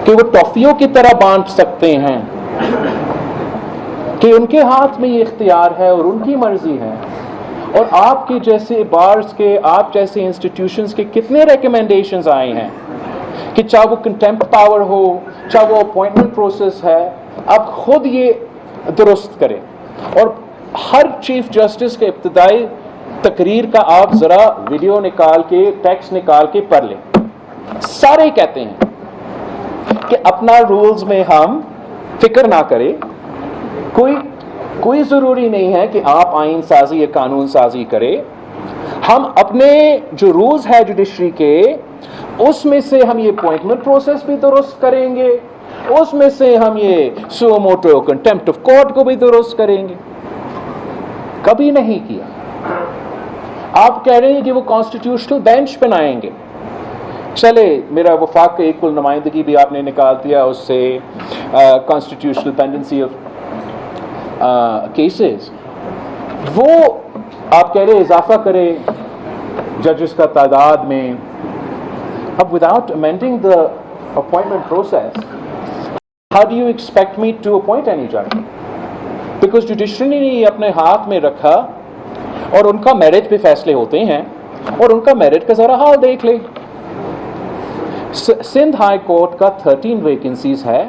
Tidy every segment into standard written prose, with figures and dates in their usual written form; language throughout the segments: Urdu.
کہ وہ ٹافیوں کی طرح بانٹ سکتے ہیں کہ ان کے ہاتھ میں یہ اختیار ہے اور ان کی مرضی ہے. اور آپ کے جیسے بارز کے, آپ جیسے انسٹیٹیوشنز کے کتنے ریکمنڈیشنز آئے ہیں کہ چاہے وہ کنٹمپٹ پاور ہو, چاہے وہ اپوائنٹمنٹ پروسیس ہے, آپ خود یہ درست کریں. اور ہر چیف جسٹس کے ابتدائی تقریر کا آپ ذرا ویڈیو نکال کے, ٹیکسٹ نکال کے پڑھ لیں. سارے کہتے ہیں کہ اپنا رولز میں ہم فکر نہ کریں, کوئی ضروری نہیں ہے کہ آپ آئین سازی یا قانون سازی کریں. ہم اپنے جو رولز ہے جوڈیشری کے, اس میں سے ہم یہ اپوائنٹمنٹ پروسیس بھی درست کریں گے, اس میں سے ہم یہ سو موٹو کنٹمپٹ آف کورٹ کو بھی درست کریں گے. کبھی نہیں کیا. آپ کہہ رہے ہیں کہ وہ کانسٹیٹیوشنل بینچ بنائیں گے. چلے, میرا وفاق کا ایک کل نمائندگی بھی آپ نے نکال دیا اس سے, کانسٹیٹیوشنل پینڈنسی آف کیسز, وہ آپ کہہ رہے اضافہ کرے ججز کا تعداد میں. اب without amending the appointment process, how do you expect me to appoint any judge? Because judiciary نے یہ اپنے ہاتھ میں رکھا, اور ان کا میرٹ پہ فیصلے ہوتے ہیں, اور ان کا میرٹ کا ذرا حال دیکھ لیں. سندھ ہائی کورٹ کا 13 ویکنسیز ہے,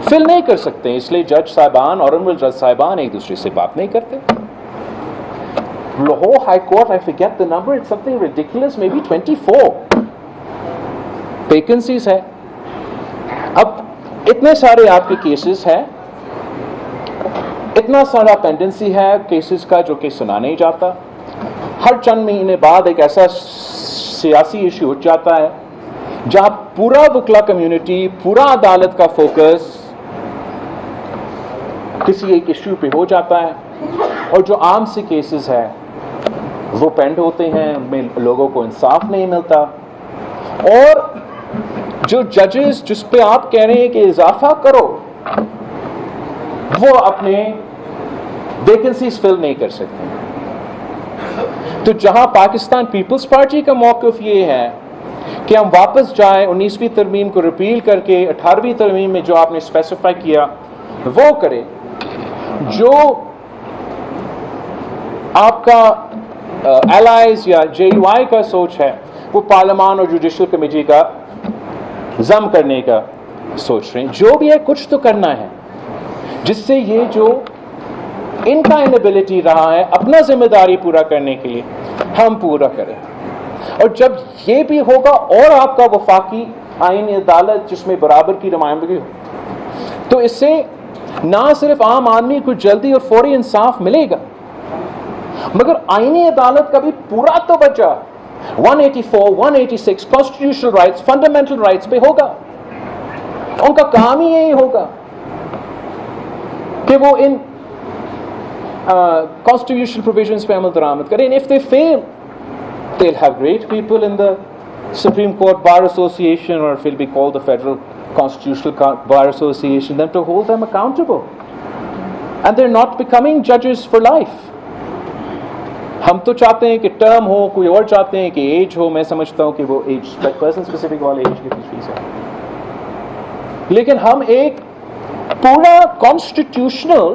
فل نہیں کر سکتے, اس لیے جج صاحبان, آنریبل جج صاحبان ایک دوسرے سے بات نہیں کرتے. Lahore high court, I forget the number, it's something ridiculous, maybe 24 vacancies ہے. اب اتنے سارے آپ کے کیسز ہیں, اتنا سارا پینڈنسی ہے کیسز کا جو کہ سنا نہیں جاتا. ہر چند مہینے بعد ایک ایسا سیاسی ایشو اٹھ جاتا ہے جہاں پورا وکلا کمیونٹی, پورا عدالت کا فوکس کسی ایک ایشو پہ ہو جاتا ہے, اور جو عام سے کیسز ہے وہ پینڈ ہوتے ہیں, ان میں لوگوں کو انصاف نہیں ملتا. اور جو ججز جس پہ آپ کہہ رہے ہیں کہ اضافہ کرو, وہ اپنے ویکنسیز فل نہیں کر سکتے. تو جہاں پاکستان پیپلز پارٹی کا موقف یہ ہے کہ ہم واپس جائیں 19ویں ترمیم کو ریپیل کر کے 18ویں ترمیم میں جو آپ نے اسپیسیفائی کیا وہ کرے, جو آپ کا ایلائز یا جے یو آئی کا سوچ ہے وہ پارلیمان اور جوڈیشل کمیٹی کا ضم کرنے کا سوچ رہے ہیں. جو بھی ہے کچھ تو کرنا ہے جس سے یہ جو ان کا انیبلٹی رہا ہے اپنا ذمہ داری پورا کرنے کے لیے, ہم پورا کریں. اور جب یہ بھی ہوگا, اور آپ کا وفاقی آئینی عدالت جس میں برابر کی نمائندگی ہو, تو اس سے نہ صرف عام آدمی کو جلدی اور فوری انصاف ملے گا, مگر آئینی عدالت کا بھی پورا تو بچا 184, 186 کانسٹیٹیوشنل رائٹس, فنڈامنٹل رائٹس پہ ہوگا. ان کا کام ہی یہی ہوگا کہ وہ ان constitutional provisions پہ عمل درآمد کریں. And if they fail, they'll have great people in the Supreme Court Bar Association, or it will be called the Federal Constitutional Bar Association, them to hold them accountable. And they're not becoming judges for life. ہم تو چاہتے ہیں کہ ٹرم ہو, کوئی اور چاہتے ہیں کہ ایج ہو. میں سمجھتا ہوں کہ وہ ایج پرسن اسپیسیفک والے ایج کے پیچھے سے, لیکن ہم ایک پورا constitutional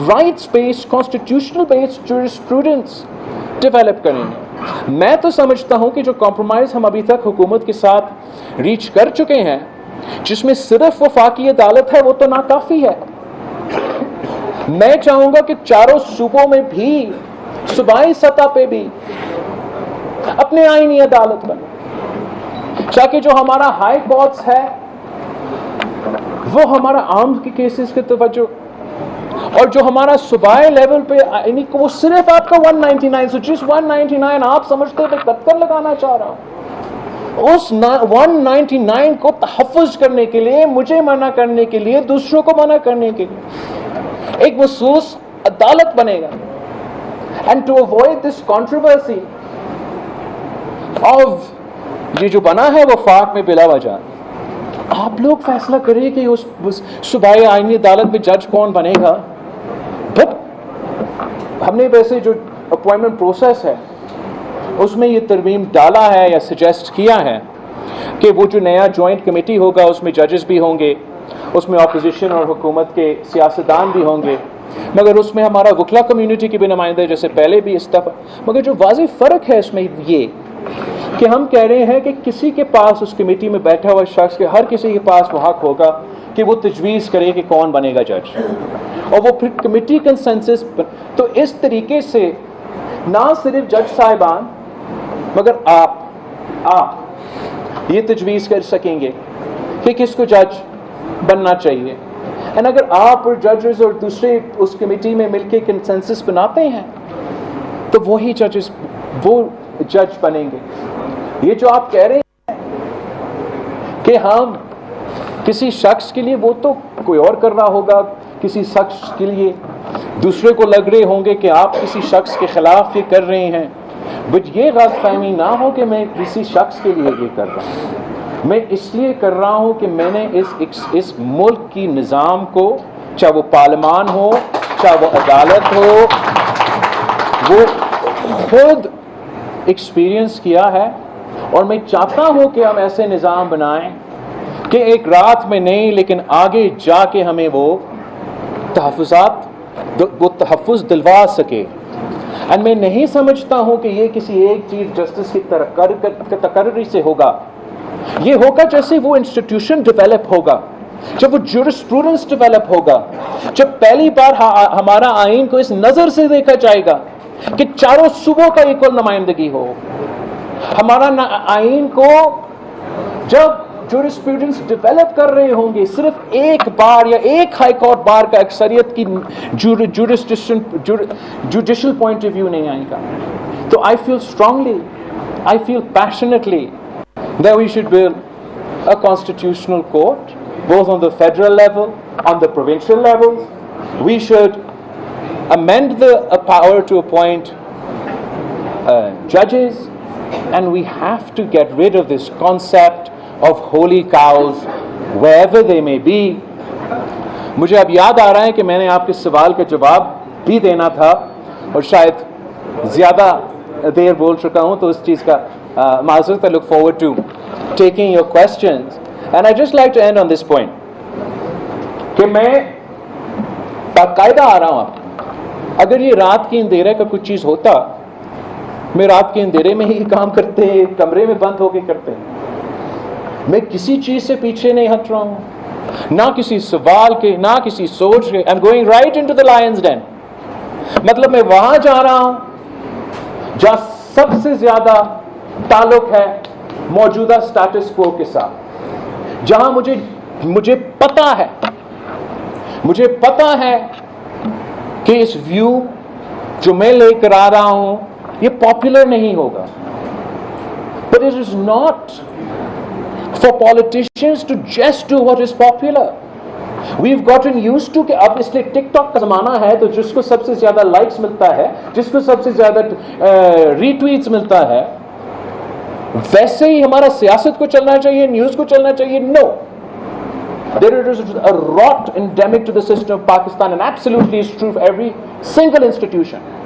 rights based, constitutional based jurisprudence develop کریں گے. میں تو سمجھتا ہوں کہ جو کمپرومائز ہم ابھی تک حکومت کے ساتھ ریچ کر چکے ہیں, جس میں صرف وفاقی عدالت ہے, وہ تو ناکافی ہے. میں چاہوں گا کہ چاروں صوبوں میں بھی, صوبائی سطح پہ بھی اپنے آئینی عدالت بنے, تاکہ جو ہمارا ہائی کورٹس ہے وہ ہمارا عام کے کیسز کی توجہ, اور جو ہمارا صوبائی لیول پہ یعنی وہ صرف آپ کا 199, so جس 199 آپ سمجھتے ہیں میں کر لگانا چاہ رہا ہوں, اس 199 کو تحفظ کرنے کے لیے, مجھے منع کرنے کے لیے, دوسروں کو منع کرنے کے لیے ایک مخصوص عدالت بنے گا. And to avoid this controversy of یہ جو بنا ہے وفاق میں بلا وجہ, آپ لوگ فیصلہ کریں کہ اس صوبائی آئینی عدالت میں جج کون بنے گا. بٹ ہم نے ویسے جو اپوائنٹمنٹ پروسیس ہے اس میں یہ ترمیم ڈالا ہے یا سجیسٹ کیا ہے کہ وہ جو نیا جوائنٹ کمیٹی ہوگا اس میں ججز بھی ہوں گے, اس میں اپوزیشن اور حکومت کے سیاستدان بھی ہوں گے, مگر اس میں ہمارا وکلا کمیونٹی کے بھی نمائندے جیسے پہلے بھی اس دفعہ. مگر جو واضح فرق ہے اس میں یہ کہ ہم کہہ رہے ہیں کہ کسی کے پاس اس کمیٹی میں بیٹھا ہوا شخص کے ہر کسی کے پاس وہ حق ہوگا کہ وہ تجویز کرے کہ کون بنے گا جج, اور وہ پھر کمیٹی کنسنسس. تو اس طریقے سے نہ صرف جج صاحبان مگر آپ یہ تجویز کر سکیں گے کہ کس کو جج بننا چاہیے. اور اگر آپ اور ججز اور دوسرے اس کمیٹی میں مل کے کنسنسس بناتے ہیں تو وہی ججز وہ جج بنیں گے. یہ جو آپ کہہ رہے ہیں کہ ہم کسی شخص کے لیے, وہ تو کوئی اور کر رہا ہوگا, کسی شخص کے لیے دوسرے کو لگ رہے ہوں گے کہ آپ کسی شخص کے خلاف یہ کر رہے ہیں. بٹ یہ غلط فہمی نہ ہو کہ میں کسی شخص کے لیے یہ کر رہا ہوں, میں اس لیے کر رہا ہوں کہ میں نے اس ملک کی نظام کو, چاہے وہ پارلیمان ہو چاہے وہ عدالت ہو, وہ خود ایکسپیرئنس کیا ہے. اور میں چاہتا ہوں کہ ہم ایسے نظام بنائیں کہ ایک رات میں نہیں لیکن آگے جا کے ہمیں وہ تحفظ دلوا سکے. اور میں نہیں سمجھتا ہوں کہ یہ کسی ایک چیف جسٹس کی تقرری سے ہوگا. یہ ہوگا جیسے وہ انسٹیٹیوشن ڈیولپ ہوگا, جب وہ جورسپروڈنس ڈیولپ ہوگا, جب پہلی بار ہمارا آئین کو اس نظر سے دیکھا جائے گا کہ چاروں صوبوں کا ایکول نمائندگی ہو. ہمارا آئین کو جب جورسپروڈنس ڈیولپ کر رہے ہوں گے, صرف ایک بار یا ایک ہائی کورٹ بار کا اکثریت کی جوڈیشل پوائنٹ آف ویو نہیں آئے گا. تو I feel strongly, I feel passionately that we should build a constitutional court, both on the federal level, on the provincial levels. We should amend the power to appoint judges, and we have to get rid of this concept of holy cows wherever they may be. مجھے اب یاد آ رہا ہے کہ میں نے آپ کے سوال کا جواب بھی دینا تھا اور شاید زیادہ دیر بول چکا ہوں, تو اس چیز کا معذرت. I look forward to taking your questions, and I just like to end on this point کہ میں باقاعدہ آ رہا ہوں. اگر یہ رات کی اندھیرے کا کچھ چیز ہوتا, میں رات کے اندھیرے میں ہی کام کرتے ہیں, کمرے میں بند ہو کے کرتے ہیں. میں کسی چیز سے پیچھے نہیں ہٹ رہا ہوں, نہ کسی سوال کے, نہ کسی سوچ کے. I'm going right into the lion's den. مطلب میں وہاں جا رہا ہوں جہاں سب سے زیادہ تعلق ہے موجودہ سٹیٹس کو کے ساتھ, جہاں مجھے پتا ہے کہ اس ویو جو میں لے کر آ رہا ہوں یہ پاپولر نہیں ہوگا. But it is not for politicians to just do what is popular. We've gotten used to کہ اب اس لیے ٹک ٹاک کا زمانہ ہے, تو جس کو سب سے زیادہ لائکس ملتا ہے, جس کو سب سے زیادہ ری ٹویٹس ملتا ہے, ویسے ہی ہمارا سیاست کو چلنا چاہیے, نیوز کو چلنا چاہیے. No, there is a rot endemic to the system of Pakistan, and absolutely is true for every single institution.